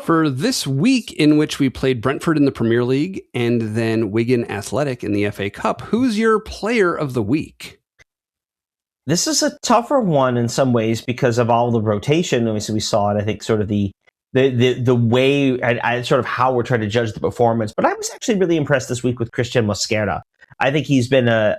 For this week in which we played Brentford in the Premier League and then Wigan Athletic in the FA Cup, who's your player of the week? This is a tougher one in some ways because of all the rotation. Obviously, we saw it. I think sort of the way and sort of how we're trying to judge the performance. But I was actually really impressed this week with Christian Mosquera. I think he's been a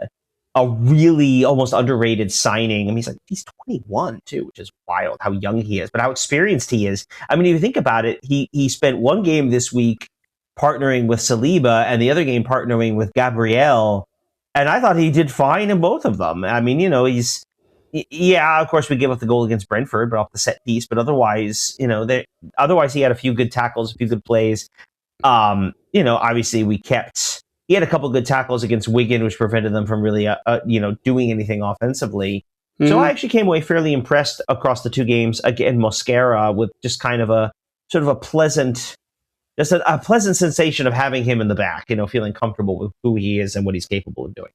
really almost underrated signing. I mean, he's 21 too, which is wild how young he is, but how experienced he is. I mean, if you think about it, he spent one game this week partnering with Saliba and the other game partnering with Gabriel. And I thought he did fine in both of them. I mean, of course we give up the goal against Brentford, but off the set piece. But otherwise, otherwise he had a few good tackles, a few good plays. Obviously he had a couple good tackles against Wigan, which prevented them from really, doing anything offensively. Mm-hmm. So I actually came away fairly impressed across the two games. Again, Mosquera with just kind of a sort of a pleasant sensation of having him in the back, feeling comfortable with who he is and what he's capable of doing.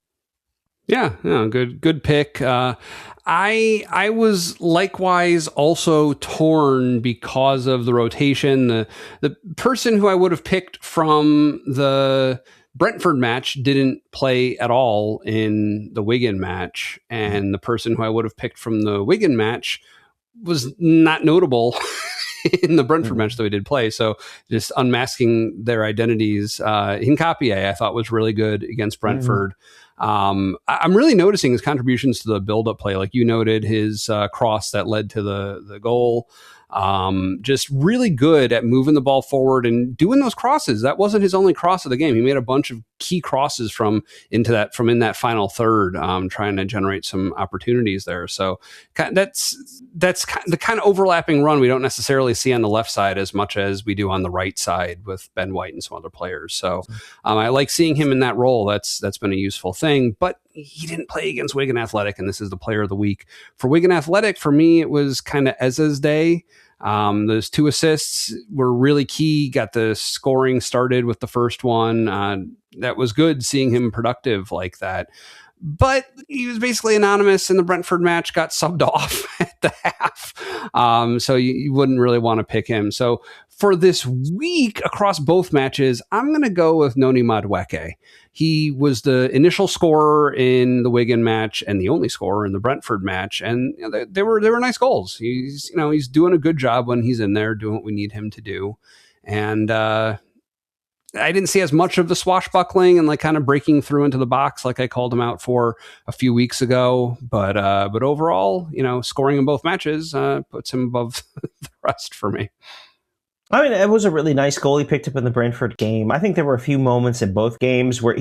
Yeah, good pick. I was likewise also torn because of the rotation. The person who I would have picked from the Brentford match didn't play at all in the Wigan match, and the person who I would have picked from the Wigan match was not notable in the Brentford match that we did play. So just unmasking their identities. Hincapié, I thought, was really good against Brentford. I'm really noticing his contributions to the build-up play. Like you noted, his cross that led to the goal. Just really good at moving the ball forward and doing those crosses. That wasn't his only cross of the game. He made a bunch of key crosses from in that final third, trying to generate some opportunities there. So that's the kind of overlapping run we don't necessarily see on the left side as much as we do on the right side with Ben White and some other players. So I like seeing him in that role. That's been a useful thing, but he didn't play against Wigan Athletic, and this is the player of the week. For Wigan Athletic, for me, it was kind of Eze's day. Those two assists were really key, got the scoring started with the first one. That was good seeing him productive like that. But he was basically anonymous in the Brentford match, got subbed off at the half. So you wouldn't really want to pick him. So for this week across both matches, I'm going to go with Noni Madueke. He was the initial scorer in the Wigan match and the only scorer in the Brentford match. And they were nice goals. He's doing a good job when he's in there, doing what we need him to do. And, I didn't see as much of the swashbuckling and like kind of breaking through into the box like I called him out for a few weeks ago. But overall, scoring in both matches puts him above the rest for me. I mean, it was a really nice goal he picked up in the Brentford game. I think there were a few moments in both games where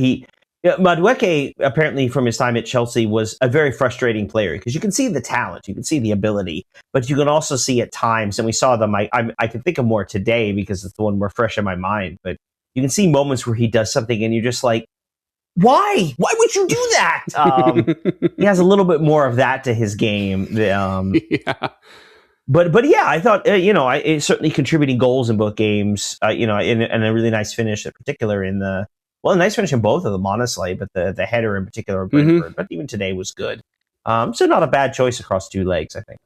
Madueke, apparently from his time at Chelsea, was a very frustrating player because you can see the talent, you can see the ability, but you can also see at times, and we saw them, I can think of more today because it's the one more fresh in my mind, but you can see moments where he does something and you're just like, why? Why would you do that? He has a little bit more of that to his game. Yeah. But yeah, I thought, certainly contributing goals in both games, and a really nice finish in particular a nice finish in both of them, honestly, but the header in particular, Brentford, but even today was good. So not a bad choice across two legs, I think.